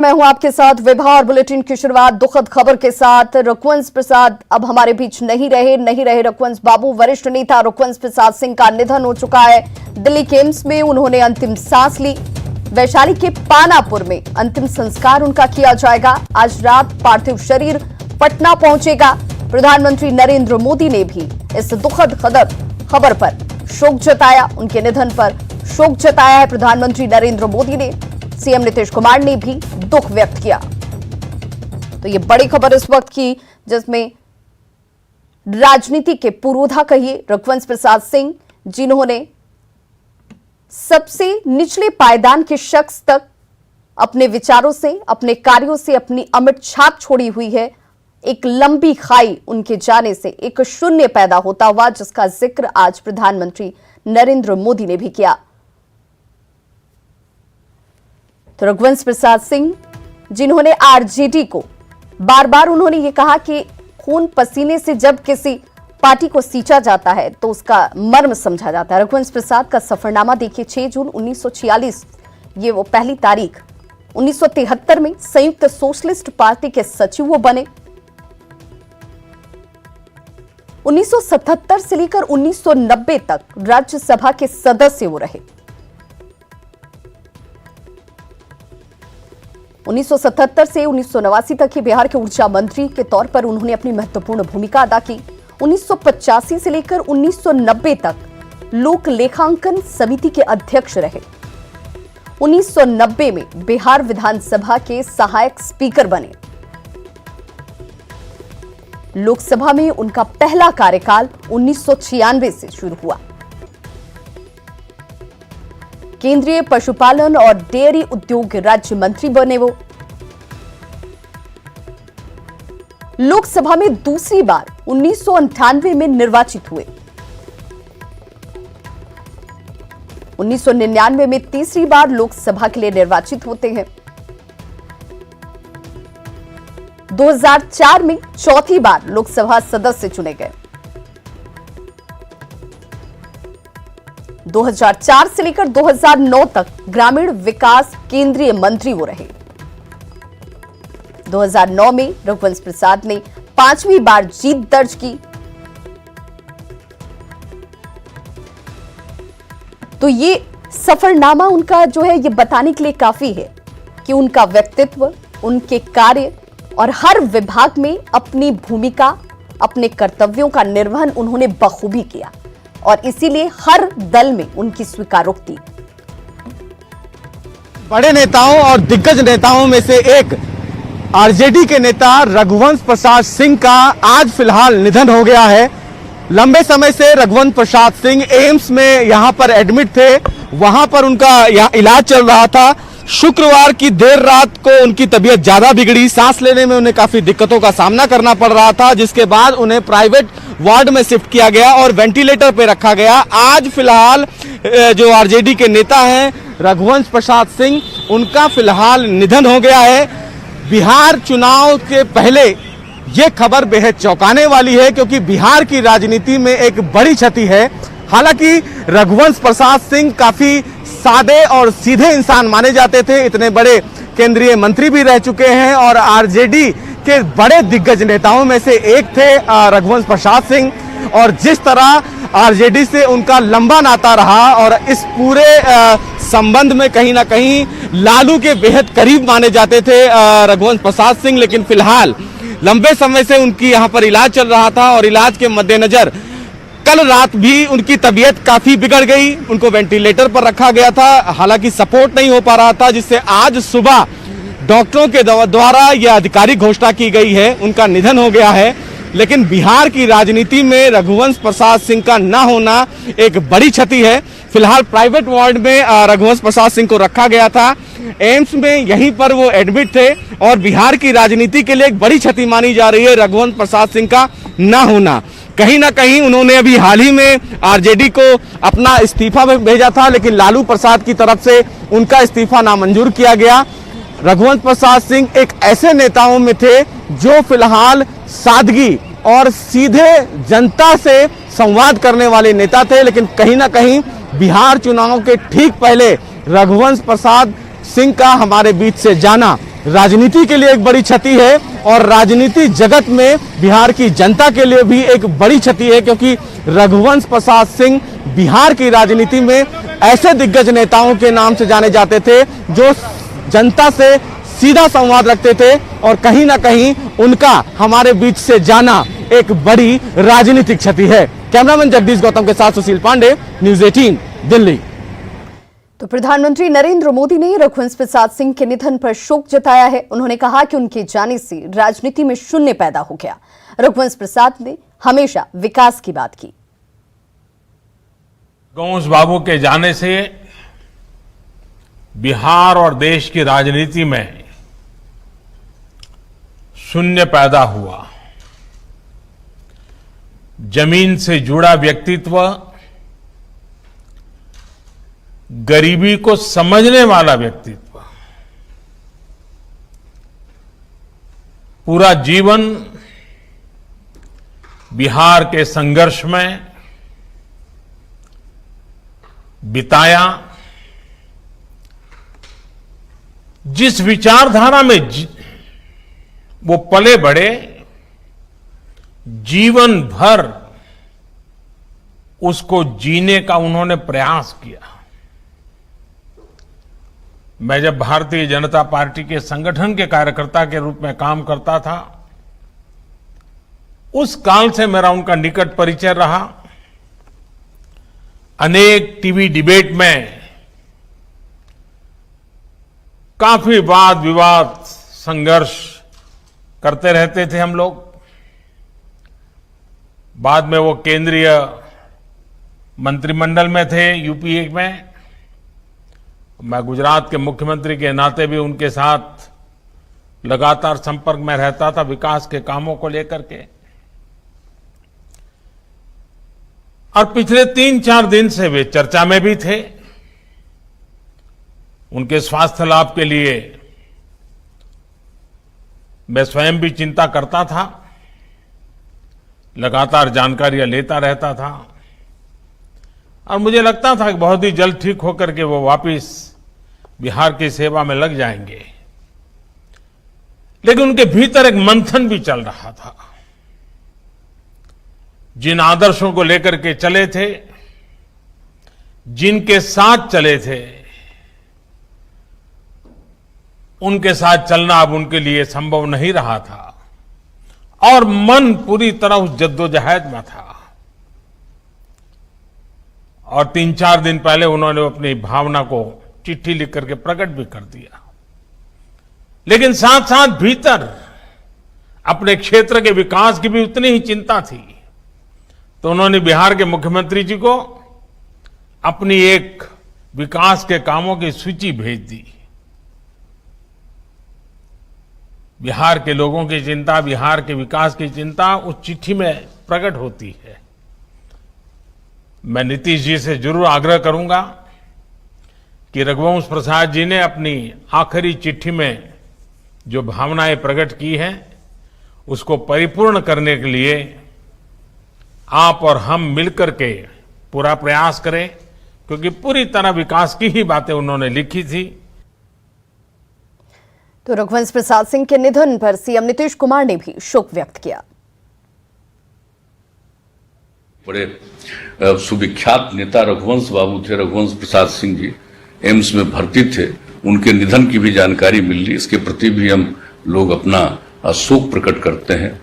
मैं हूं आपके साथ विभा और बुलेटिन की शुरुआत दुखद खबर के साथ। रघुवंश प्रसाद अब हमारे बीच नहीं रहे रघुवंश बाबू। वरिष्ठ नेता रघुवंश प्रसाद सिंह का निधन हो चुका है। दिल्ली के एम्स में उन्होंने अंतिम सांस ली। वैशाली के पानापुर में अंतिम संस्कार उनका किया जाएगा। आज रात पार्थिव शरीर पटना पहुंचेगा। प्रधानमंत्री नरेंद्र मोदी ने भी इस दुखद खबर पर शोक जताया। उनके निधन पर शोक जताया है प्रधानमंत्री नरेंद्र मोदी ने। सीएम नीतीश कुमार ने भी दुख व्यक्त किया। तो ये बड़ी खबर इस वक्त की, जिसमें राजनीति के पुरोधा कहिए रघुवंश प्रसाद सिंह, जिन्होंने सबसे निचले पायदान के शख्स तक अपने विचारों से, अपने कार्यों से अपनी अमिट छाप छोड़ी हुई है। एक लंबी खाई उनके जाने से एक शून्य पैदा होता हुआ, जिसका जिक्र आज प्रधानमंत्री नरेंद्र मोदी ने भी किया। तो रघुवंश प्रसाद सिंह, जिन्होंने आरजेडी को बार बार उन्होंने ये कहा कि खून पसीने से जब किसी पार्टी को सींचा जाता है तो उसका मर्म समझा जाता है। रघुवंश प्रसाद का सफरनामा देखिए। 6 जून 1946 ये वो पहली तारीख। 1973 में संयुक्त सोशलिस्ट पार्टी के सचिव वो बने। 1977 से लेकर 1990 तक राज्यसभा के सदस्य वो रहे। 1977 से 1989 तक ही बिहार के ऊर्जा मंत्री के तौर पर उन्होंने अपनी महत्वपूर्ण भूमिका अदा की। 1985 से लेकर 1990 तक लोक लेखांकन समिति के अध्यक्ष रहे। 1990 में बिहार विधानसभा के सहायक स्पीकर बने। लोकसभा में उनका पहला कार्यकाल 1996 से शुरू हुआ। केंद्रीय पशुपालन और डेयरी उद्योग राज्य मंत्री बने वो। लोकसभा में दूसरी बार 1998 में निर्वाचित हुए। 1999 में तीसरी बार लोकसभा के लिए निर्वाचित होते हैं। 2004 में चौथी बार लोकसभा सदस्य चुने गए। 2004 से लेकर 2009 तक ग्रामीण विकास केंद्रीय मंत्री वो रहे। 2009 में रघुवंश प्रसाद ने 5वीं बार जीत दर्ज की। तो ये सफरनामा उनका जो है, ये बताने के लिए काफी है कि उनका व्यक्तित्व, उनके कार्य और हर विभाग में अपनी भूमिका, अपने कर्तव्यों का निर्वहन उन्होंने बखूबी किया और इसीलिए हर दल में उनकी स्वीकारोक्ति। बड़े नेताओं और दिग्गज नेताओं में से एक आरजेडी के नेता रघुवंश प्रसाद सिंह का आज फिलहाल निधन हो गया है। लंबे समय से रघुवंश प्रसाद सिंह एम्स में यहां पर एडमिट थे। वहां पर उनका इलाज चल रहा था। शुक्रवार की देर रात को उनकी तबीयत ज्यादा बिगड़ी। सांस लेने में उन्हें काफी दिक्कतों का सामना करना पड़ रहा था, जिसके बाद उन्हें प्राइवेट वार्ड में शिफ्ट किया गया और वेंटिलेटर पे रखा गया। आज फिलहाल जो आरजेडी के नेता हैं रघुवंश प्रसाद सिंह, उनका फिलहाल निधन हो गया है। बिहार चुनाव के पहले ये खबर बेहद चौंकाने वाली है, क्योंकि बिहार की राजनीति में एक बड़ी क्षति है। हालांकि रघुवंश प्रसाद सिंह काफी सादे और सीधे इंसान माने जाते थे। इतने बड़े केंद्रीय मंत्री भी रह चुके हैं और आरजेडी के बड़े दिग्गज नेताओं में से एक थे रघुवंश प्रसाद सिंह। और जिस तरह आरजेडी से उनका लंबा नाता रहा और इस पूरे संबंध में कहीं ना कहीं लालू के बेहद करीब माने जाते थे रघुवंश प्रसाद सिंह। लेकिन फिलहाल लंबे समय से उनकी यहाँ पर इलाज चल रहा था और इलाज के मद्देनजर कल रात भी उनकी तबीयत काफी बिगड़ गई। उनको वेंटिलेटर पर रखा गया था। हालांकि सपोर्ट नहीं हो पा रहा था, जिससे आज सुबह डॉक्टरों के द्वारा यह आधिकारिक घोषणा की गई है, उनका निधन हो गया है। लेकिन बिहार की राजनीति में रघुवंश प्रसाद सिंह का न होना एक बड़ी क्षति है। फिलहाल प्राइवेट वार्ड में रघुवंश प्रसाद सिंह को रखा गया था। एम्स में यहीं पर वो एडमिट थे और बिहार की राजनीति के लिए एक बड़ी क्षति मानी जा रही है रघुवंश प्रसाद सिंह का न होना। कहीं ना कहीं उन्होंने अभी हाल ही में आरजेडी को अपना इस्तीफा भेजा था, लेकिन लालू प्रसाद की तरफ से उनका इस्तीफा नामंजूर किया गया। रघुवंश प्रसाद सिंह एक ऐसे नेताओं में थे जो फिलहाल सादगी और सीधे जनता से संवाद करने वाले नेता थे। लेकिन कहीं ना कहीं बिहार चुनाव के ठीक पहले रघुवंश प्रसाद सिंह का हमारे बीच से जाना राजनीति के लिए एक बड़ी क्षति है और राजनीति जगत में बिहार की जनता के लिए भी एक बड़ी क्षति है, क्योंकि रघुवंश प्रसाद सिंह बिहार की राजनीति में ऐसे दिग्गज नेताओं के नाम से जाने जाते थे जो जनता से सीधा संवाद रखते थे और कहीं ना कहीं उनका हमारे बीच से जाना एक बड़ी राजनीतिक क्षति है। कैमरामैन जगदीश गौतम के साथ सुशील पांडे, न्यूज़ 18 दिल्ली। तो प्रधानमंत्री नरेंद्र मोदी ने रघुवंश प्रसाद सिंह के निधन पर शोक जताया है। उन्होंने कहा कि उनके जाने से राजनीति में शून्य पैदा हो गया। रघुवंश प्रसाद ने हमेशा विकास की बात की। रघुवंश बाबू के जाने से बिहार और देश की राजनीति में शून्य पैदा हुआ। जमीन से जुड़ा व्यक्तित्व, गरीबी को समझने वाला व्यक्तित्व, पूरा जीवन बिहार के संघर्ष में बिताया। जिस विचारधारा में वो पले बढ़े, जीवन भर उसको जीने का उन्होंने प्रयास किया। मैं जब भारतीय जनता पार्टी के संगठन के कार्यकर्ता के रूप में काम करता था, उस काल से मेरा उनका निकट परिचय रहा। अनेक टीवी डिबेट में काफी वाद विवाद संघर्ष करते रहते थे हम लोग। बाद में वो केंद्रीय मंत्रिमंडल में थे यूपीए में। मैं गुजरात के मुख्यमंत्री के नाते भी उनके साथ लगातार संपर्क में रहता था विकास के कामों को लेकर के। और पिछले 3-4 दिन से वे चर्चा में भी थे। उनके स्वास्थ्य लाभ के लिए मैं स्वयं भी चिंता करता था, लगातार जानकारियां लेता रहता था और मुझे लगता था कि बहुत ही जल्द ठीक होकर के वो वापस बिहार की सेवा में लग जाएंगे। लेकिन उनके भीतर एक मंथन भी चल रहा था। जिन आदर्शों को लेकर के चले थे, जिनके साथ चले थे, उनके साथ चलना अब उनके लिए संभव नहीं रहा था और मन पूरी तरह उस जद्दोजहद में था। और 3-4 दिन पहले उन्होंने अपनी भावना को चिट्ठी लिख करके प्रकट भी कर दिया। लेकिन साथ साथ भीतर अपने क्षेत्र के विकास की भी उतनी ही चिंता थी। तो उन्होंने बिहार के मुख्यमंत्री जी को अपनी एक विकास के कामों की सूची भेज दी। बिहार के लोगों की चिंता, बिहार के विकास की चिंता उस चिट्ठी में प्रकट होती है। मैं नीतीश जी से जरूर आग्रह करूंगा कि रघुवंश प्रसाद जी ने अपनी आखिरी चिट्ठी में जो भावनाएं प्रकट की हैं, उसको परिपूर्ण करने के लिए आप और हम मिलकर के पूरा प्रयास करें, क्योंकि पूरी तरह विकास की ही बातें उन्होंने लिखी थी। तो रघुवंश प्रसाद सिंह के निधन पर सीएम नीतीश कुमार ने भी शोक व्यक्त किया। बड़े सुविख्यात नेता रघुवंश बाबू थे। रघुवंश प्रसाद सिंह जी एम्स में भर्ती थे। उनके निधन की भी जानकारी मिल रही, इसके प्रति भी हम लोग अपना शोक प्रकट करते हैं।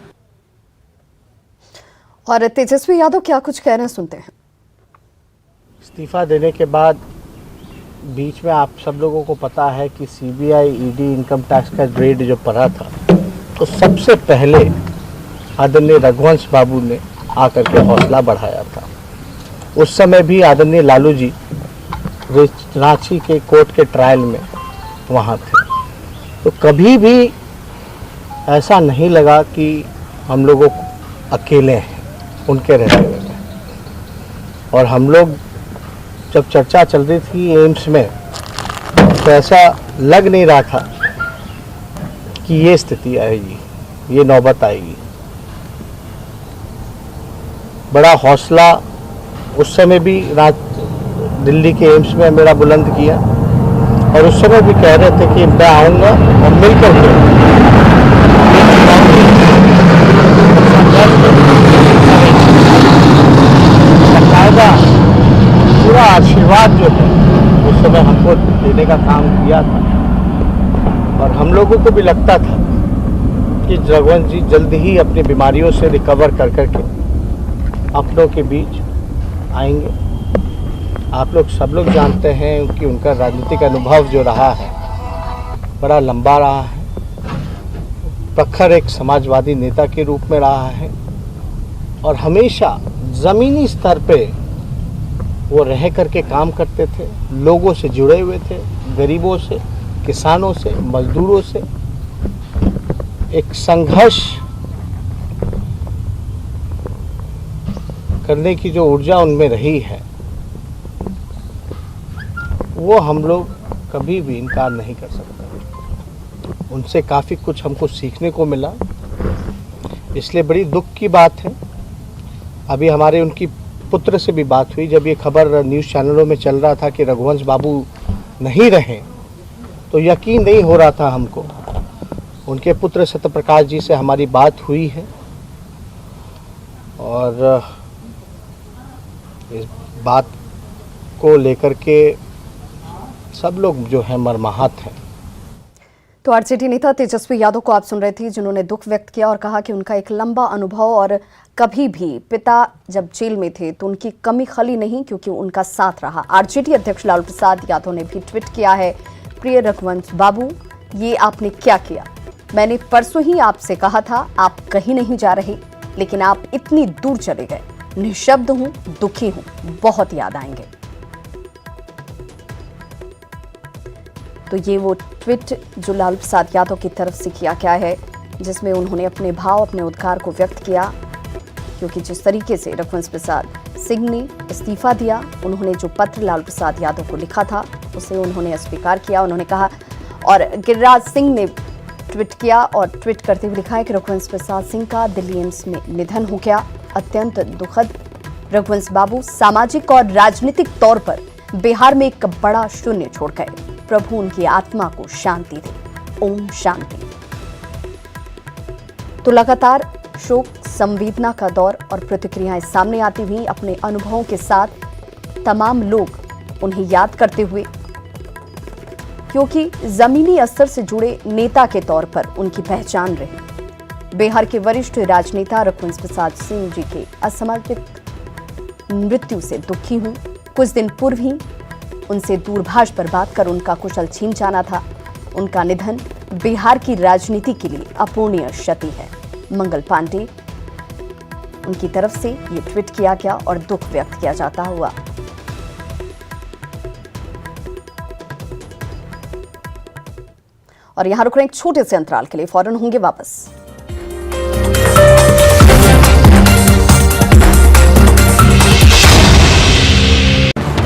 और तेजस्वी यादव क्या कुछ कह रहे हैं, सुनते हैं। इस्तीफा देने के बाद बीच में आप सब लोगों को पता है कि सीबीआई, ईडी, इनकम टैक्स का रेड जो पड़ा था, तो सबसे पहले आदरणीय रघुवंश बाबू ने आकर के हौसला बढ़ाया था। उस समय भी आदरणीय लालू जी रांची के कोर्ट के ट्रायल में वहाँ थे, तो कभी भी ऐसा नहीं लगा कि हम लोगों अकेले हैं उनके रहने में। और हम लोग जब चर्चा चल रही थी एम्स में, तो ऐसा लग नहीं रहा था कि ये स्थिति आएगी, ये नौबत आएगी। बड़ा हौसला उस समय भी दिल्ली के एम्स में मेरा बुलंद किया और उस समय भी कह रहे थे कि मैं आऊँगा और मिल करके बाकायदा पूरा आशीर्वाद जो है उस समय हमको देने का काम किया था। और हम लोगों को भी लगता था कि रघुवंश जी जल्द ही अपनी बीमारियों से रिकवर कर करके अपनों के बीच आएंगे। आप लोग सब लोग जानते हैं कि उनका राजनीतिक अनुभव जो रहा है बड़ा लंबा रहा है। प्रखर एक समाजवादी नेता के रूप में रहा है और हमेशा ज़मीनी स्तर पे वो रह करके काम करते थे, लोगों से जुड़े हुए थे, गरीबों से, किसानों से, मजदूरों से। एक संघर्ष करने की जो ऊर्जा उनमें रही है वो हम लोग कभी भी इनकार नहीं कर सकते। उनसे काफ़ी कुछ हमको सीखने को मिला, इसलिए बड़ी दुख की बात है। अभी हमारे उनकी पुत्र से भी बात हुई, जब ये खबर न्यूज़ चैनलों में चल रहा था कि रघुवंश बाबू नहीं रहे तो यकीन नहीं हो रहा था हमको। उनके पुत्र सत्यप्रकाश जी से हमारी बात हुई है और इस बात को लेकर के सब लोग जो है मर्माहत हैं। तो आरजेडी नेता तेजस्वी यादव को आप सुन रहे थे, जिन्होंने दुख व्यक्त किया और कहा कि उनका एक लंबा अनुभव और कभी भी पिता जब जेल में थे तो उनकी कमी खली नहीं, क्योंकि उनका साथ रहा। आरजेडी अध्यक्ष लालू प्रसाद यादव ने भी ट्वीट किया है, प्रिय रघुवंश बाबू, ये आपने क्या किया? मैंने परसों ही आपसे कहा था आप कहीं नहीं जा रहे, लेकिन आप इतनी दूर चले गए। निःशब्द हूं, दुखी हूं, बहुत याद आएंगे। तो ये वो ट्वीट जो लालू प्रसाद यादव की तरफ से किया गया है, जिसमें उन्होंने अपने भाव, अपने उद्गार को व्यक्त किया, क्योंकि जिस तरीके से रघुवंश प्रसाद सिंह ने इस्तीफा दिया, उन्होंने जो पत्र लालू प्रसाद यादव को लिखा था उसे उन्होंने अस्वीकार किया। उन्होंने कहा, और गिरिराज सिंह ने ट्वीट किया और ट्वीट करते हुए लिखा है कि रघुवंश प्रसाद सिंह का दिल्ली एम्स में निधन हो गया, अत्यंत दुखद। रघुवंश बाबू सामाजिक और राजनीतिक तौर पर बिहार में एक बड़ा शून्य छोड़ गए। प्रभु उनकी आत्मा को शांति दे। ओम शांति। तो लगातार शोक संवेदना का दौर और प्रतिक्रियाएं सामने आती हुई, अपने अनुभवों के साथ तमाम लोग उन्हें याद करते हुए, क्योंकि जमीनी स्तर से जुड़े नेता के तौर पर उनकी पहचान रही। बिहार के वरिष्ठ राजनेता रघुवंश प्रसाद सिंह जी के असमर्पित मृत्यु से दुखी हूं। कुछ दिन पूर्व ही उनसे दूरभाष पर बात कर उनका कुशल छीन जाना था। उनका निधन बिहार की राजनीति के लिए अपूरणीय क्षति है। मंगल पांडे उनकी तरफ से ये ट्वीट किया गया और दुख व्यक्त किया जाता हुआ। और यहां रुक रहे एक छोटे से अंतराल के लिए, फौरन होंगे वापस।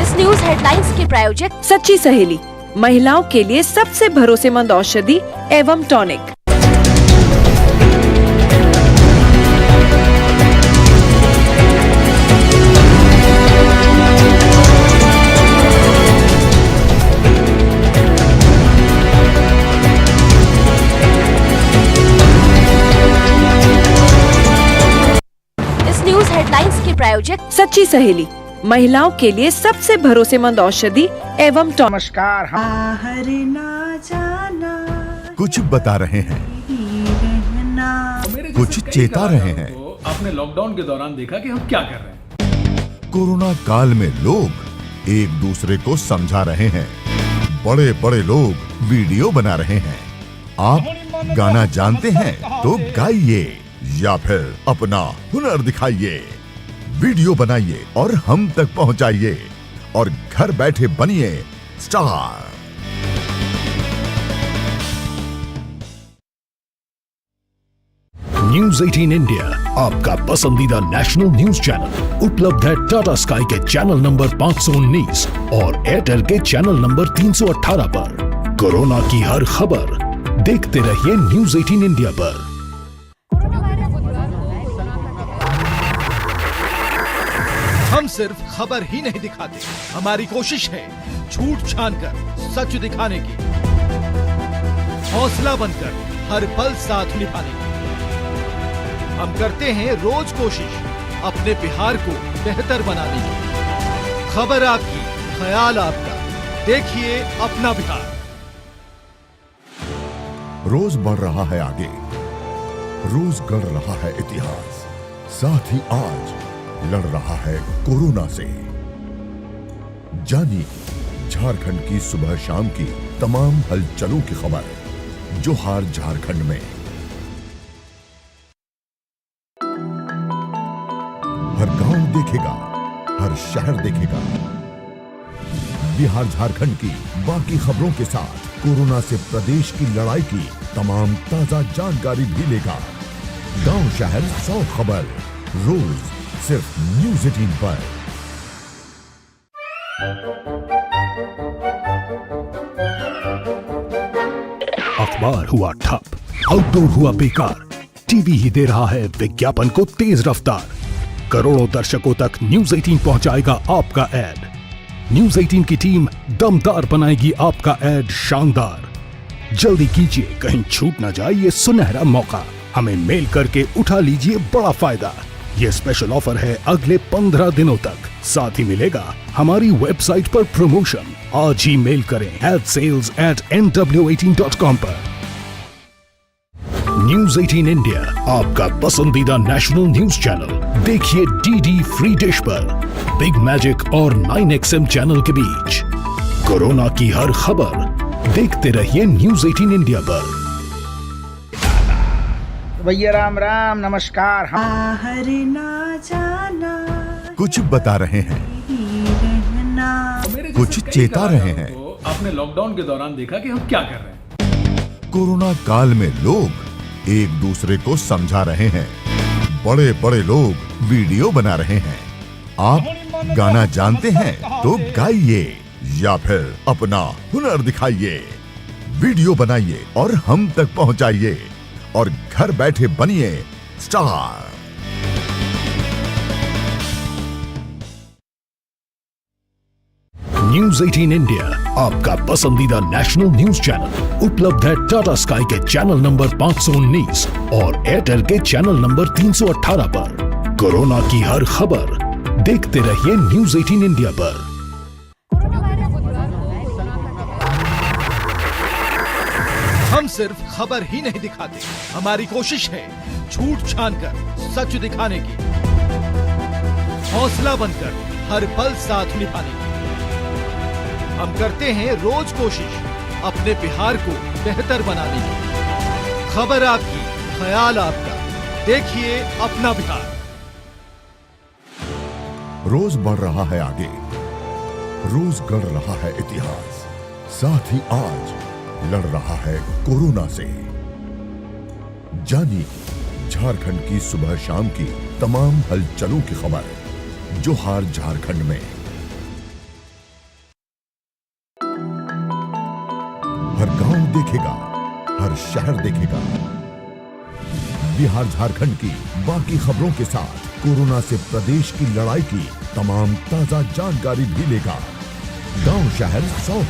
इस न्यूज हेडलाइंस के प्रायोजक सच्ची सहेली, महिलाओं के लिए सबसे भरोसेमंद औषधि एवं टॉनिक। प्रायोजक सच्ची सहेली, महिलाओं के लिए सबसे भरोसेमंद औषधि एवं टॉनिक। नमस्कार। कुछ बता रहे हैं, कुछ चेता रहे हैं। तो आपने लॉकडाउन के दौरान देखा कि हम क्या कर रहे हैं। कोरोना काल में लोग एक दूसरे को समझा रहे हैं, बड़े बड़े लोग वीडियो बना रहे हैं। आप गाना जानते हैं तो गाइए या फिर अपना हुनर दिखाइए, वीडियो बनाइए और हम तक पहुंचाइए और घर बैठे बनिए स्टार। न्यूज 18 इंडिया आपका पसंदीदा नेशनल न्यूज चैनल उपलब्ध है टाटा स्काई के चैनल नंबर 519 और एयरटेल के चैनल नंबर 318 पर। कोरोना की हर खबर देखते रहिए न्यूज 18 इंडिया पर। हम सिर्फ खबर ही नहीं दिखाते, हमारी कोशिश है झूठ छानकर सच दिखाने की, हौसला बनकर हर पल साथ निभाने की। हम करते हैं रोज कोशिश अपने बिहार को बेहतर बनाने की। खबर आपकी, ख्याल आपका, देखिए अपना बिहार। रोज बढ़ रहा है आगे, रोज गढ़ रहा है इतिहास, साथ ही आज लड़ रहा है कोरोना से। जानिए झारखंड की सुबह शाम की तमाम हलचलों की खबर, जोहार झारखंड में। हर गांव देखेगा, हर शहर देखेगा। बिहार झारखंड की बाकी खबरों के साथ कोरोना से प्रदेश की लड़ाई की तमाम ताजा जानकारी भी लेगा। गांव शहर 100 खबर, रोज सिर्फ न्यूज़ 18 पर। अखबार हुआ ठप, आउटडोर हुआ बेकार, टीवी ही दे रहा है विज्ञापन को तेज रफ्तार। करोड़ों दर्शकों तक न्यूज़ 18 पहुंचाएगा आपका ऐड। न्यूज़ 18 की टीम दमदार बनाएगी आपका ऐड शानदार। जल्दी कीजिए, कहीं छूट न जाए ये सुनहरा मौका। हमें मेल करके उठा लीजिए बड़ा फायदा। ये स्पेशल ऑफर है अगले 15 दिनों तक। साथ ही मिलेगा हमारी वेबसाइट पर प्रमोशन। आज ही मेल करें adsales@nw18.com पर। न्यूज़ 18 इंडिया, आपका पसंदीदा नेशनल न्यूज चैनल। देखिए डीडी फ्री डिश पर बिग मैजिक और 9XM चैनल के बीच। कोरोना की हर खबर देखते रहिए न्यूज़ 18 इंडिया पर। भैया राम राम, नमस्कार। बाहर ना जाना, कुछ बता रहे हैं, मेरे जैसे कुछ कई चेता रहे कलाकारों हैं। को आपने लॉकडाउन के दौरान देखा कि हम क्या कर रहे हैं। कोरोना काल में लोग एक दूसरे को समझा रहे हैं। बड़े बड़े लोग वीडियो बना रहे हैं। आप गाना जानते हैं तो गाइए या फिर अपना हुनर दिखाइए। वीडियो बनाइए और हम तक पहुंचाइए और घर बैठे बनिए स्टार। न्यूज़ 18 इंडिया, आपका पसंदीदा नेशनल न्यूज चैनल। उपलब्ध है टाटा स्काई के चैनल नंबर 519 और एयरटेल के चैनल नंबर 318 पर। कोरोना की हर खबर देखते रहिए न्यूज़ 18 इंडिया पर। हम सिर्फ खबर ही नहीं दिखाते, हमारी कोशिश है झूठ छानकर सच दिखाने की, हौसला बनकर हर पल साथ निभाने की। हम करते हैं रोज कोशिश अपने बिहार को बेहतर बनाने की। खबर आपकी, ख्याल आपका, देखिए अपना बिहार। रोज बढ़ रहा है आगे, रोज गढ़ रहा है इतिहास, साथ ही आज लड़ रहा है कोरोना से। जानिए झारखंड की सुबह शाम की तमाम हलचलों की खबर, जोहार झारखंड में। हर गांव देखेगा, हर शहर देखेगा। बिहार झारखंड की बाकी खबरों के साथ कोरोना से प्रदेश की लड़ाई की तमाम ताजा जानकारी भी लेगा। गांव शहर 100।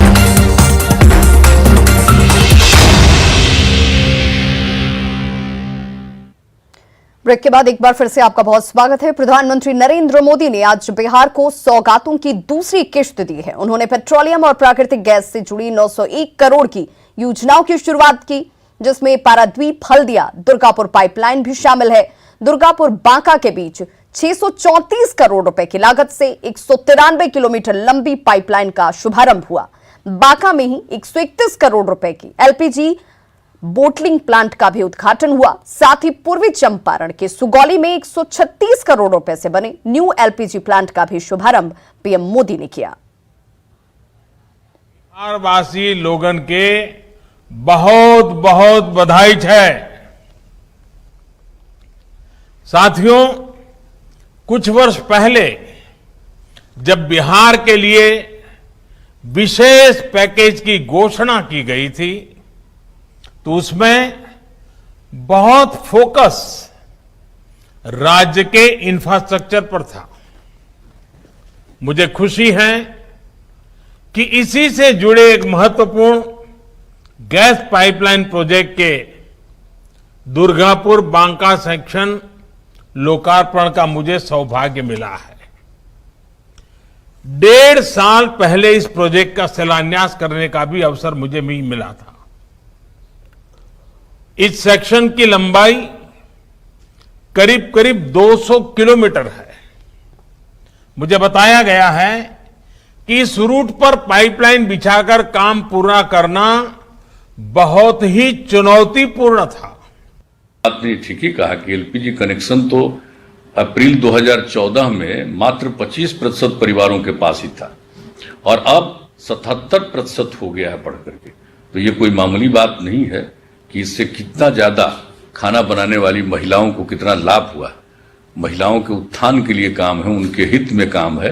ब्रेक के बाद एक बार फिर से आपका बहुत स्वागत है। प्रधानमंत्री नरेंद्र मोदी ने आज बिहार को सौगातों की दूसरी किश्त दी है। उन्होंने पेट्रोलियम और प्राकृतिक गैस से जुड़ी 901 करोड़ की योजनाओं की शुरुआत की, जिसमें पारादीप हल्दिया दुर्गापुर पाइपलाइन भी शामिल है। दुर्गापुर बांका के बीच 634 करोड़ रुपए की लागत से 193 किलोमीटर लंबी पाइपलाइन का शुभारंभ हुआ। बांका में ही 131 करोड़ रुपए की एलपीजी बोटलिंग प्लांट का भी उद्घाटन हुआ। साथ ही पूर्वी चंपारण के सुगौली में 136 करोड़ रुपए से बने न्यू एलपीजी प्लांट का भी शुभारंभ पीएम मोदी ने किया। बिहारवासी लोगन के बहुत बहुत बधाई है। साथियों, कुछ वर्ष पहले जब बिहार के लिए विशेष पैकेज की घोषणा की गई थी, तो उसमें बहुत फोकस राज्य के इंफ्रास्ट्रक्चर पर था। मुझे खुशी है कि इसी से जुड़े एक महत्वपूर्ण गैस पाइपलाइन प्रोजेक्ट के दुर्गापुर बांका सेक्शन लोकार्पण का मुझे सौभाग्य मिला है। 1.5 साल पहले इस प्रोजेक्ट का शिलान्यास करने का भी अवसर मुझे भी मिला था। इस सेक्शन की लंबाई करीब करीब 200 किलोमीटर है। मुझे बताया गया है कि इस रूट पर पाइपलाइन बिछाकर काम पूरा करना बहुत ही चुनौतीपूर्ण था। आपने ठीक ही कहा कि एलपीजी कनेक्शन तो अप्रैल 2014 में मात्र 25% परिवारों के पास ही था और अब 77% हो गया है बढ़ करके। तो ये कोई मामूली बात नहीं है कि इससे कितना ज्यादा खाना बनाने वाली महिलाओं को कितना लाभ हुआ। महिलाओं के उत्थान के लिए काम है, उनके हित में काम है।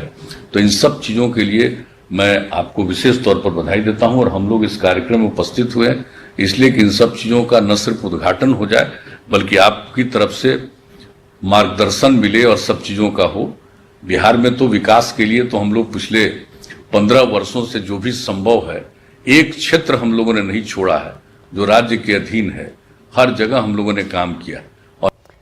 तो इन सब चीजों के लिए मैं आपको विशेष तौर पर बधाई देता हूं और हम लोग इस कार्यक्रम में उपस्थित हुए हैं इसलिए कि इन सब चीजों का न सिर्फ उद्घाटन हो जाए बल्कि आपकी तरफ से मार्गदर्शन मिले और सब चीजों का हो। बिहार में तो विकास के लिए तो हम लोग पिछले 15 वर्षों से जो भी संभव है, एक क्षेत्र हम लोगों ने नहीं छोड़ा है जो राज्य के अधीन है। हर जगह हम लोगों ने काम किया।